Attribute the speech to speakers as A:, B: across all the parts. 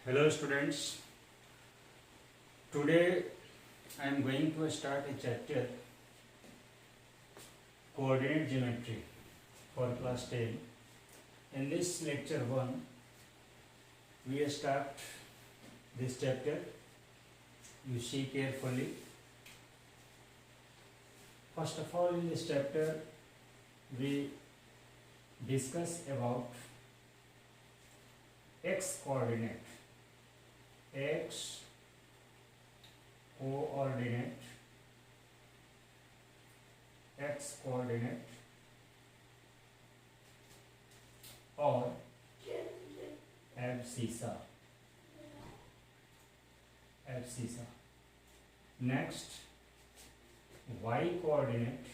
A: Hello students, today I am going to start a chapter coordinate geometry for class 10. In this lecture 1 we start this chapter. You see carefully. First of all, in this chapter we discuss about x coordinate, x coordinate, x coordinate or abscissa. Next, y coordinate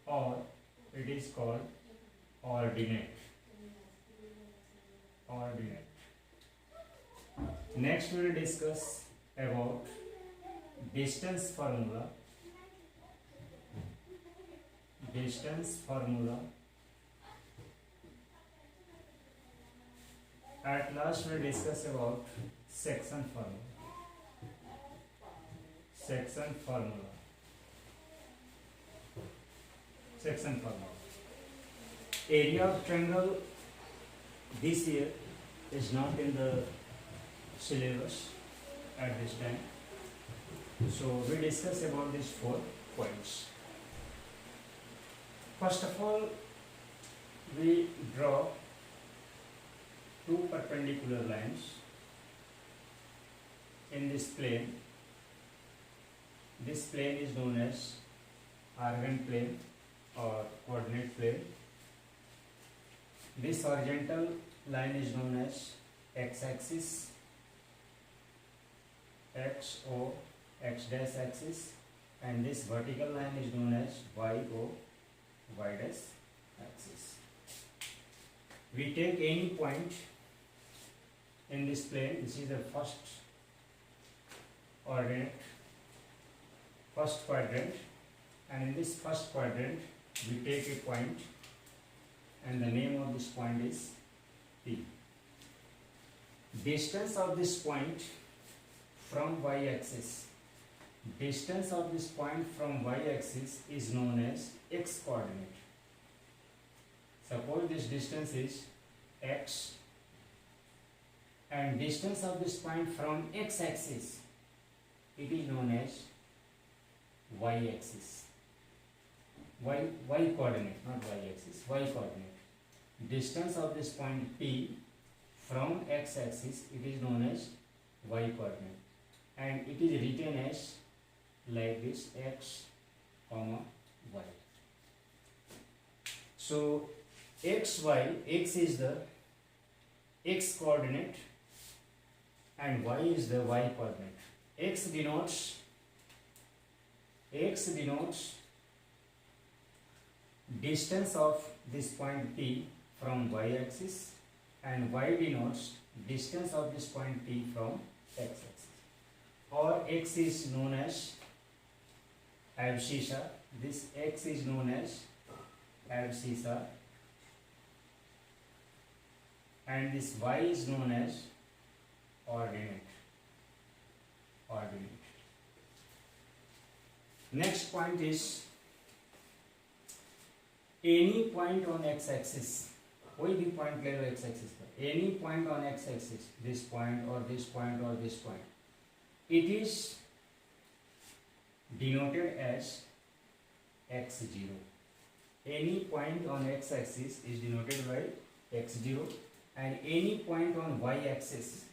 A: or it is called ordinate. Next we will discuss about distance formula. At last we will discuss about section formula. Area of triangle this year is not in the syllabus at this time. So we discuss about these 4 points. First of all, we draw 2 perpendicular lines in this plane. This plane is known as Argand plane or coordinate plane. This horizontal line is known as x-axis, xo, x dash axis, and this vertical line is known as yo, y dash axis. We take any point in this plane. This is the first quadrant, and in this first quadrant we take a point, and the name of this point is P. Distance of this point from y-axis is known as x coordinate. Suppose this distance is x, and distance of this point from x-axis, it is known as y-axis. Y coordinate, not y-axis, y coordinate. Distance of this point P from x-axis, it is known as y coordinate, and it is written as like this, x, y. So x is the x coordinate and y is the y coordinate. X denotes distance of this point P from y-axis, and y denotes distance of this point P from x-axis. Or x is known as abscissa. This x is known as abscissa, and this y is known as ordinate. Next point is any point on x-axis. कोई भी point ले लो x-axis पर. Any point on x-axis, this point or this point or this point, it is denoted as x0. Any point on x-axis is denoted by x0, and any point on y-axis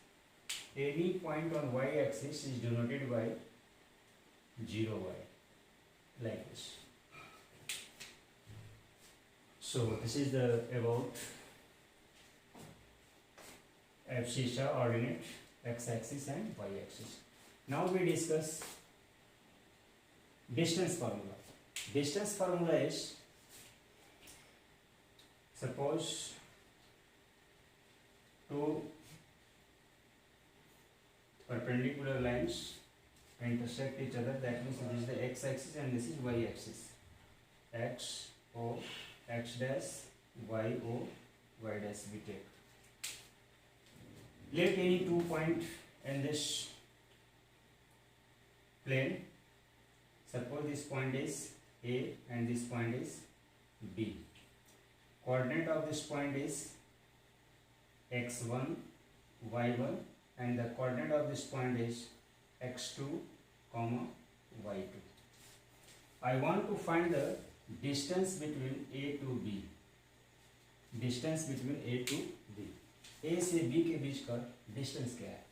A: is denoted by 0y, like this. So this is the about abscissa, ordinate, x-axis and y-axis. Now we discuss distance formula. Distance formula is, suppose 2 perpendicular lines intersect each other, that means this is the x-axis and this is y-axis. X, O, x dash y o y dash we take. Let any 2 point in this plane. Suppose this point is A and this point is B. Coordinate of this point is x1, y1, and the coordinate of this point is x2, y2. I want to find the distance between A to B. Distance between A to B. A से B के बीच का distance क्या है?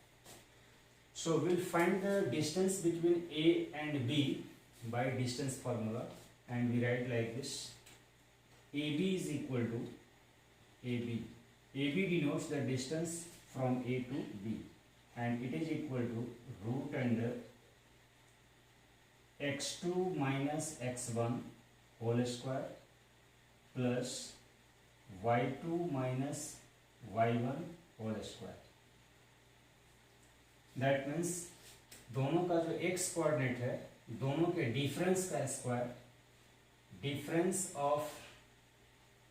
A: So we'll find the distance between A and B by distance formula, and we write like this: AB is equal to AB. AB denotes the distance from A to B, and it is equal to root under x2 minus x1 whole square plus y2 minus y1 whole square. That means दोनों का जो x coordinate है, दोनों के difference का square, difference of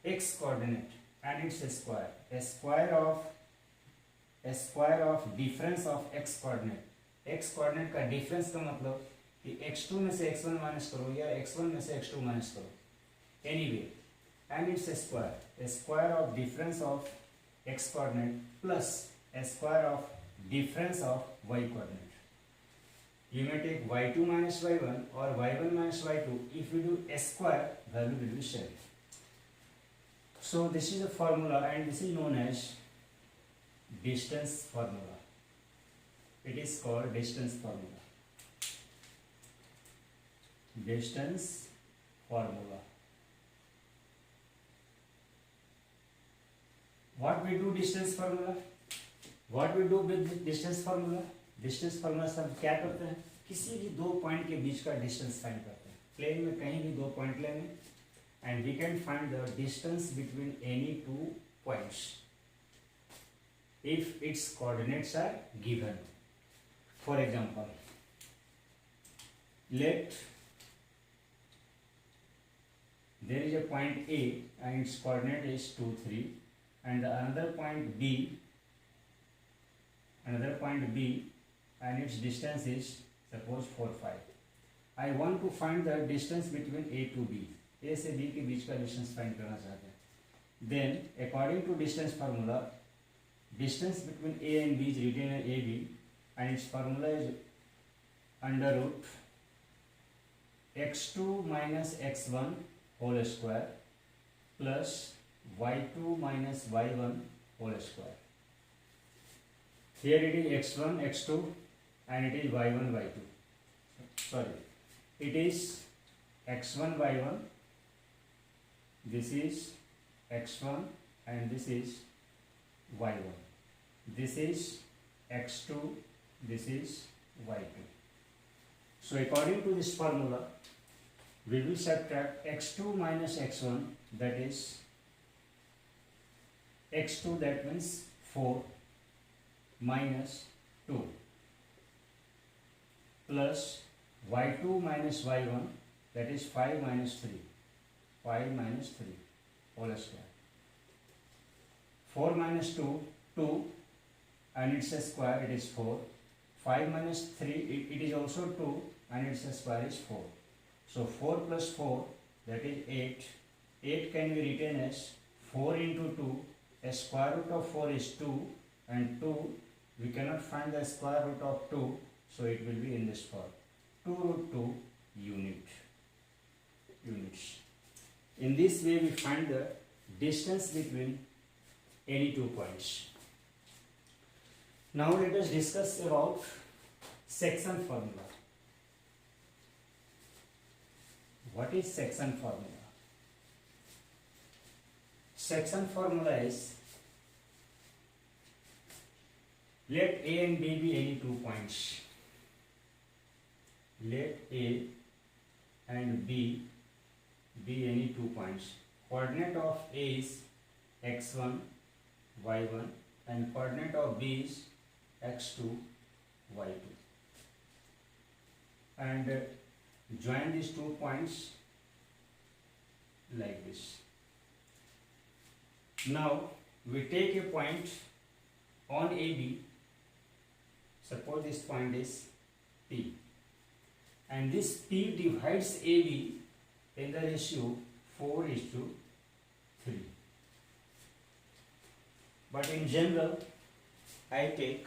A: x coordinate and its square, square of difference of x coordinate. x coordinate का difference का मतलब कि x2 में से x1 माइनस करो या x1 में से x2 माइनस करो, anyway, and its square, square of difference of x coordinate plus square of difference of y coordinate. You may take y2 minus y1 or y1 minus y2. If you do a square, value will be same. So this is a formula, and this is known as distance formula. It is called distance formula. Distance formula. What we do distance formula? What we do with distance formula? Distance formula से हम क्या करते हैं? किसी भी दो point के बीच का डिस्टेंस फाइंड करते हैं. प्लेन में कहीं भी दो पॉइंट लेंगे, and we can find the distance between any two points if its coordinates are given. For example, let there is a point A and its coordinate is 2, 3, and another point B and its distance is suppose 4, 5. I want to find the distance between A to B. A से B के बीच का distance find करना चाहते हैं. Then according to distance formula, distance between A and B is written as AB, and its formula is under root x2 minus x1 whole square plus y2 minus y1 whole square. Here it is x1, x2, and it is y1, y2. Sorry, it is x1, y1. This is x1 and this is y1. This is x2, this is y2. So according to this formula, we will subtract x2 minus x1, that is x2, that means 4, minus 2 plus y2 minus y1, that is 5 minus 3, 5 minus 3 whole square. 4 minus 2, 2, and it's a square, it is 4. 5 minus 3, it is also 2, and its square is 4. So 4 plus 4, that is 8. 8 can be written as 4 into 2. A square root of 4 is 2, and 2, we cannot find the square root of 2, so it will be in this form. 2 root 2 units. In this way we find the distance between any two points. Now let us discuss about section formula. What is section formula? Section formula is, let A and B be any two points. Let A and B be any two points. Coordinate of A is x1, y1, and coordinate of B is x2, y2. And join these 2 points like this. Now we take a point on AB. Suppose this point is P, and this P divides AB in the ratio 4:3. But in general, I take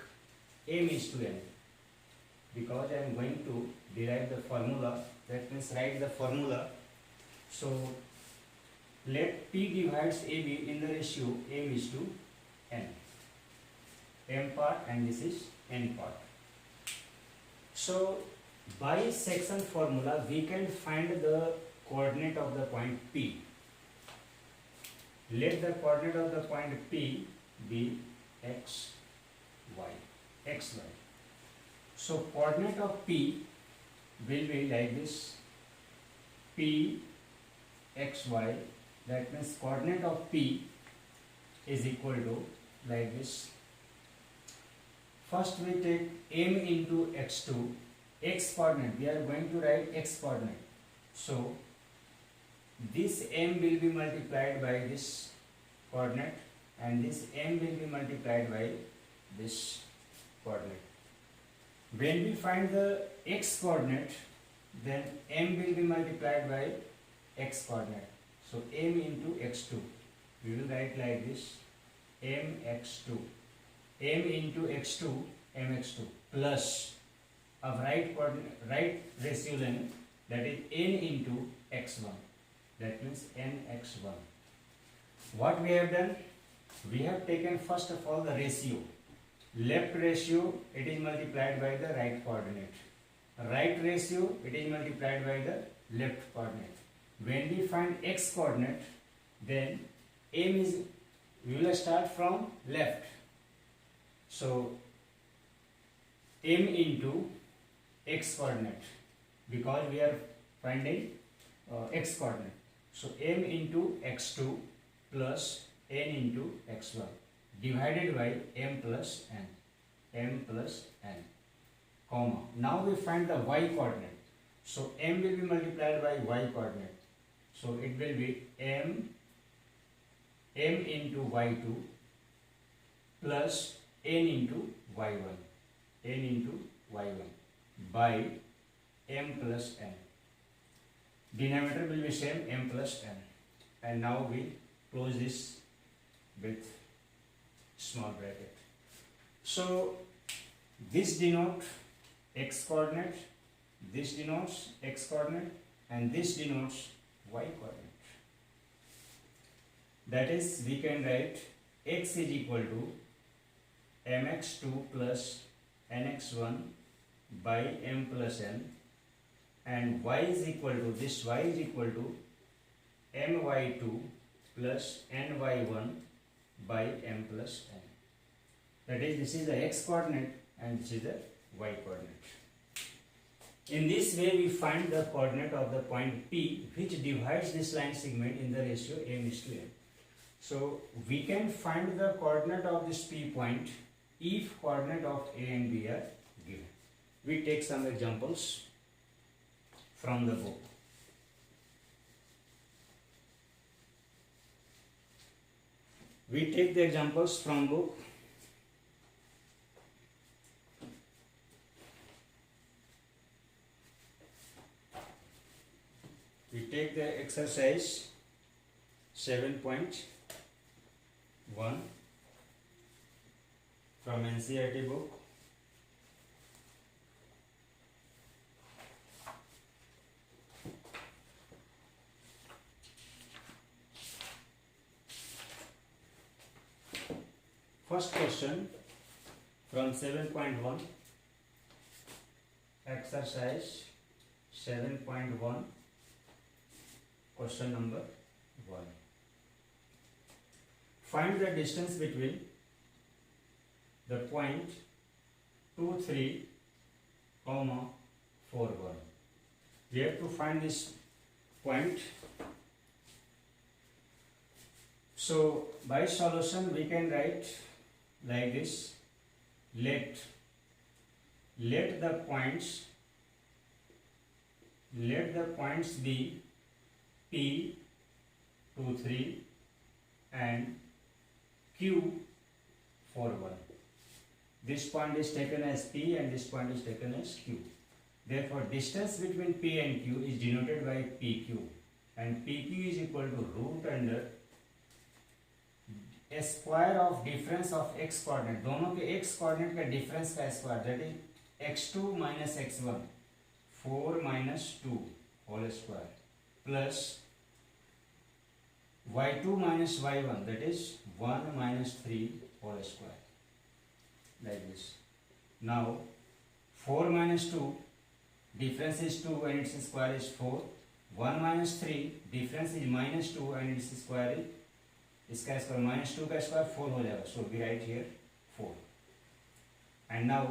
A: m:n because I am going to derive the formula. That means write the formula. So let P divides AB in the ratio m:n. M part and this is n part. So by section formula we can find the coordinate of the point P. Let the coordinate of the point P be x, y, x, y. So coordinate of P will be like this, P, x, y. That means coordinate of P is equal to like this. First we take m into x2, x coordinate, we are going to write x coordinate. So this m will be multiplied by this coordinate and this m will be multiplied by this coordinate. When we find the x coordinate, then m will be multiplied by x coordinate. So m into x2, we will write like this, mx2, m into x2, mx2 plus of right ratio length, that is n into x1, that means nx1. What we have done? We have taken first of all the ratio. Left ratio, it is multiplied by the right coordinate. Right ratio, it is multiplied by the left coordinate. When we find x coordinate, then we will start from left. So m into x coordinate, because we are finding x coordinate. So m into x2 plus n into x1 divided by m plus n, comma. Now we find the y coordinate. So m will be multiplied by y coordinate. So it will be m into y2 plus n into y1 by m plus n. Denominator will be same, m plus n. And now we close this with small bracket. So this denotes x coordinate, this denotes x coordinate, and this denotes y coordinate. That is, we can write x is equal to mx2 plus nx1 by m plus n, and y is equal to, this y is equal to my2 plus ny1 by m plus n. That is, this is the x coordinate and this is the y coordinate. In this way we find the coordinate of the point P, which divides this line segment in the ratio m:n. So we can find the coordinate of this P point if coordinate of A and B are given. We take some examples from the book. We take the examples from book. We take the exercise 7.1 from NCERT book. First question from 7.1, exercise 7.1, question number 1. Find the distance between the point 2, 3, 4, 1. We have to find this point. So by solution we can write like this. Let the points be P, 2, 3 and Q for 1. This point is taken as P and this point is taken as Q. Therefore, distance between P and Q is denoted by PQ, and PQ is equal to root under a square of difference of x coordinate. दोनों के x coordinate का difference का square, that is x2 minus x1, 4 minus 2 whole square, plus y2 minus y1, that is 1 minus 3 whole square, like this. Now 4 minus 2, difference is 2 and its square is 4. 1 minus 3, difference is minus 2 and its square is, इसका square minus 2 का square 4 हो जाएगा. So we write here 4. And now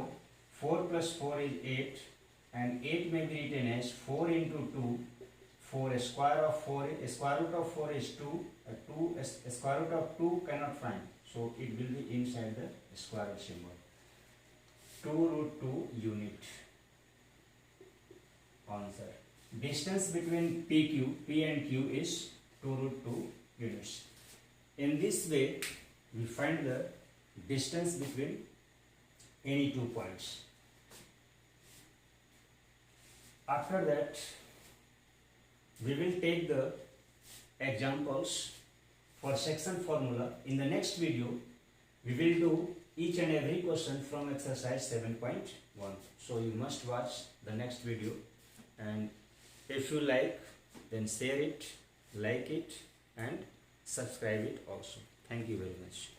A: 4 plus 4 is 8, and 8 may be written as 4 into 2. 4 square of 4, square root of 4 is 2. 2 square root of 2 cannot find, so it will be inside the square root symbol. 2 root 2 unit. Answer. Distance between P and Q is 2 root 2 units. In this way, we find the distance between any two points. After that, we will take the examples for section formula. In the next video, we will do each and every question from exercise 7.1. So you must watch the next video, and if you like, then share it, like it, and subscribe it also. Thank you very much.